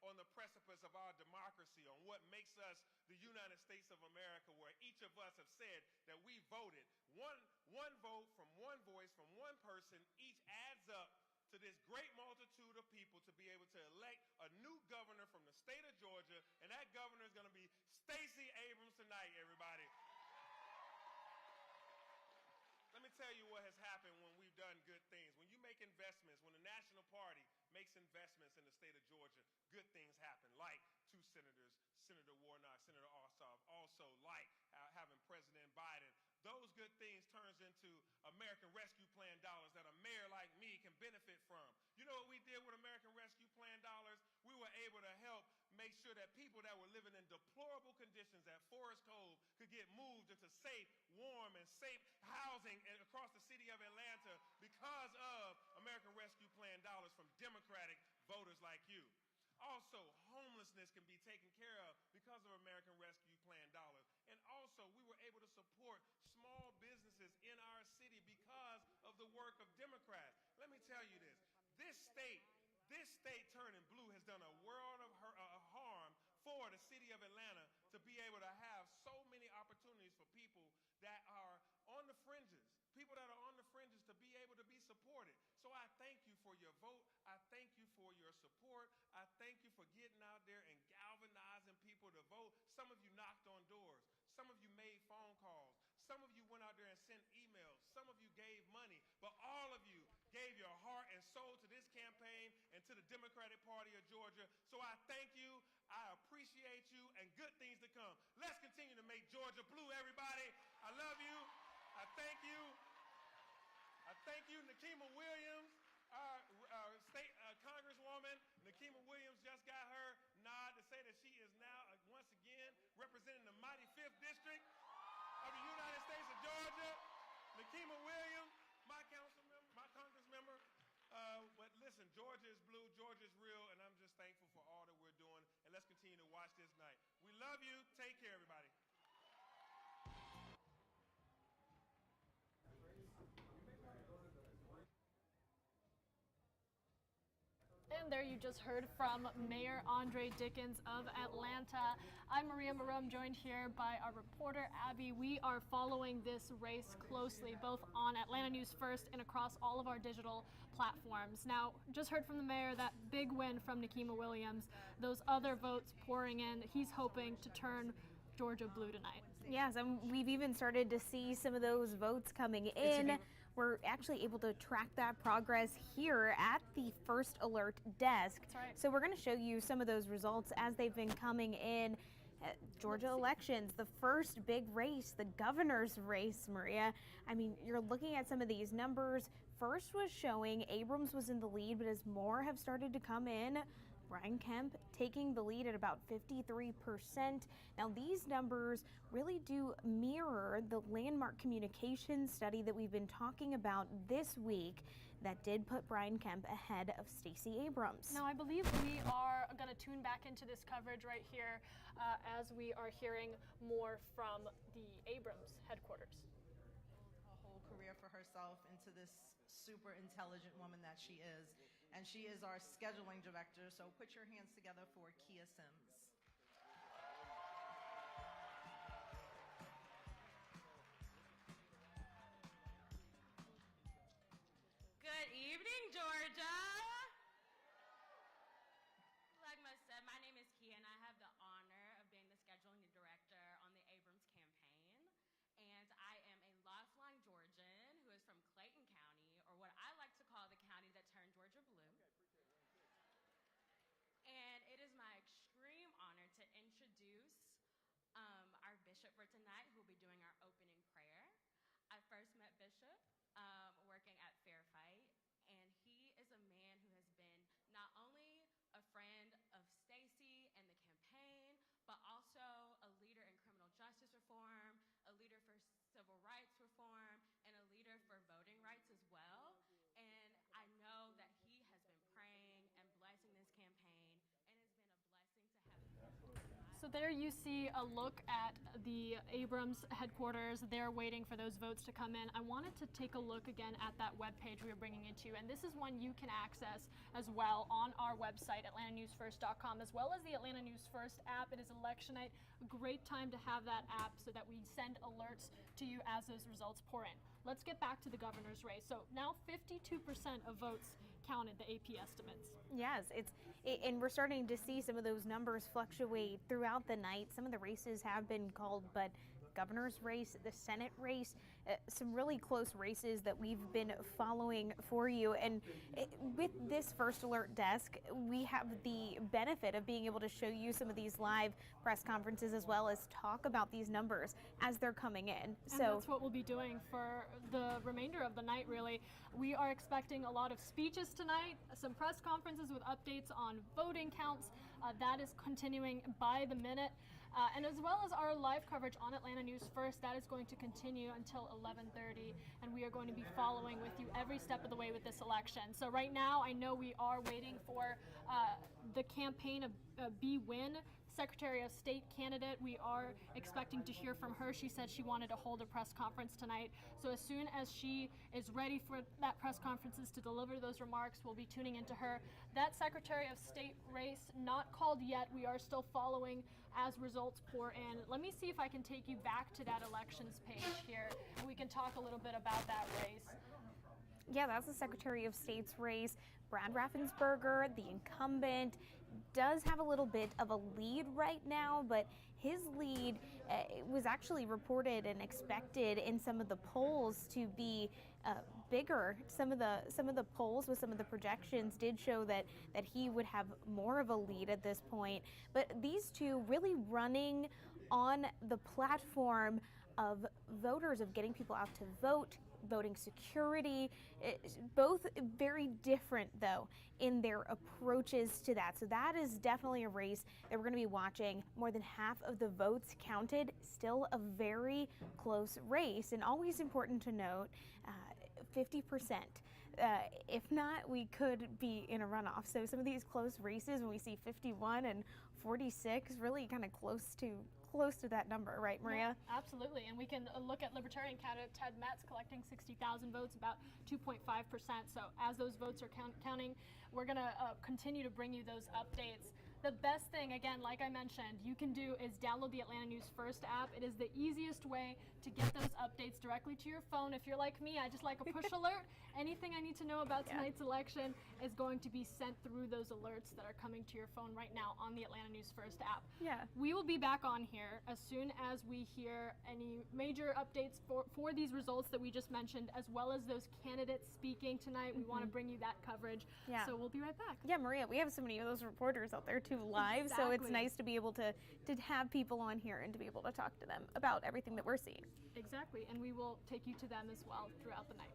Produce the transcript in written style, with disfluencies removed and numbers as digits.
on the precipice of our democracy, on what makes us the United States of America, where each of us have said that we voted. One vote from one voice from one person each adds up to this great multitude of people to be able to elect a new governor from the state of Georgia, and that governor is going to be Stacey Abrams tonight, everybody. Let me tell you what has happened when we've done good things. When you make investments, when the National Party makes investments in the state of Georgia, good things happen, like two senators, Senator Warnock, Senator Ossoff, also like having President Biden. Those good things turns into American Rescue Plan dollars that a mayor like me can benefit from. You know what we did with American Rescue Plan dollars? We were able to help make sure that people that were living in deplorable conditions at Forest Cove could get moved into safe, warm, and safe housing across the city of Atlanta because of American Rescue Plan dollars from Democratic voters like you. Also, homelessness can be taken care of because of American Rescue Plan dollars. And also, we were able to support small businesses in our city because of the work of Democrats. Let me tell you this. This state turning blue has done a world of harm for the city of Atlanta to be able to have so many opportunities for people that are on the fringes, to be able to be supported. So I thank you for your vote. I thank you for your support. I thank you for getting out there and galvanizing people to vote. Some of you knocked on doors. Some of you made phone calls. Some of you went out there and sent emails. Some of you gave money. But all of you gave your heart and soul to this campaign and to the Democratic Party of Georgia. So I thank you. I appreciate you, and good things to come. Let's continue to make Georgia blue, everybody. I love you. I thank you. I thank you, Nikema Williams, our state congresswoman. Nikema Williams just got her nod to say that she is now, once again, representing the mighty 5th District of the United States of Georgia. Nikema Williams, my council member, my congress member. But listen, Georgia is blue, Georgia is real, and I'm just thankful for all that we're doing. And let's continue to watch this night. We love you. Take care, everybody. And there you just heard from Mayor Andre Dickens of Atlanta. I'm Maria Marum, joined here by our reporter, Abby. We are following this race closely, both on Atlanta News First and across all of our digital platforms. Now, just heard from the mayor, that big win from Nikema Williams, those other votes pouring in. He's hoping to turn Georgia blue tonight. Yes, and we've even started to see some of those votes coming in. We're actually able to track that progress here at the First Alert desk. That's right. So we're going to show you some of those results as they've been coming in. Georgia elections, the first big race, the governor's race, Maria. I mean, you're looking at some of these numbers. First was showing Abrams was in the lead, but as more have started to come in, Brian Kemp taking the lead at about 53%. Now, these numbers really do mirror the landmark communications study that we've been talking about this week that did put Brian Kemp ahead of Stacey Abrams. Now, I believe we are going to tune back into this coverage right here as we are hearing more from the Abrams headquarters. Career for herself into this super intelligent woman that she is, and she is our scheduling director, so put your hands together for Kia Sims. Good evening, Georgia. Like I said, my name is Kia, and I have the honor of being the scheduling director on the Abrams campaign. And I am a lifelong Georgian who is from Clayton County, or what I like to call the county that turned Georgia blue. And it is my extreme honor to introduce our bishop for tonight, who will be doing our opening prayer. I first met Bishop working at Fair Fight, and he is a man who has been not only a friend of Stacey and the campaign, but also a leader in criminal justice reform, a leader for civil rights reform, and a leader for voting rights as well. And I know that he has been praying and blessing this campaign, and it's been a blessing to have him. So there you see a look at the Abrams headquarters. They're waiting for those votes to come in. I wanted to take a look again at that webpage we were bringing it to you, and this is one you can access as well on our website, atlantanewsfirst.com, as well as the Atlanta News First app. It is election night, a great time to have that app so that we send alerts to you as those results pour in. Let's get back to the governor's race. So now 52% of votes counted, the AP estimates. Yes, and we're starting to see some of those numbers fluctuate throughout the night. Some of the races have been called, but governor's race, the Senate race, some really close races that we've been following for you. And with this First Alert desk, we have the benefit of being able to show you some of these live press conferences as well as talk about these numbers as they're coming in. And that's what we'll be doing for the remainder of the night, really. We are expecting a lot of speeches tonight, some press conferences with updates on voting counts. That is continuing by the minute. And as well as our live coverage on Atlanta News First, that is going to continue until 11:30, and we are going to be following with you every step of the way with this election. So right now, I know we are waiting for the campaign of B. Wynn, Secretary of State candidate. We are expecting to hear from her. She said she wanted to hold a press conference tonight. So as soon as she is ready for that press conferences to deliver those remarks, we'll be tuning into her. That Secretary of State race, not called yet. We are still following as results pour in. Let me see if I can take you back to that elections page here, and we can talk a little bit about that race. Yeah, that's the Secretary of State's race. Brad Raffensperger, the incumbent, does have a little bit of a lead right now, but his lead was actually reported and expected in some of the polls to be bigger. Some of the polls with some of the projections did show that he would have more of a lead at this point. But these two really running on the platform of voters, of getting people out to vote, voting security, both very different though in their approaches to that. So that is definitely a race that we're going to be watching. More than half of the votes counted, still a very close race, and always important to note, 50%. If not, we could be in a runoff. So some of these close races, when we see 51 and 46, really kind of close to that number, right, Maria? Yeah, absolutely. And we can look at Libertarian candidate Ted Metz collecting 60,000 votes, about 2.5%. So as those votes are counting, we're going to continue to bring you those updates. The best thing, again, like I mentioned, you can do is download the Atlanta News First app. It is the easiest way to get those updates directly to your phone. If you're like me, I just like a push alert. Anything I need to know about tonight's election is going to be sent through those alerts that are coming to your phone right now on the Atlanta News First app. Yeah. We will be back on here as soon as we hear any major updates for these results that we just mentioned, as well as those candidates speaking tonight. We want to bring you that coverage. Yeah. So we'll be right back. Yeah, Maria, we have so many of those reporters out there too live, so it's nice to be able to have people on here and to be able to talk to them about everything that we're seeing. Exactly, and we will take you to them as well throughout the night.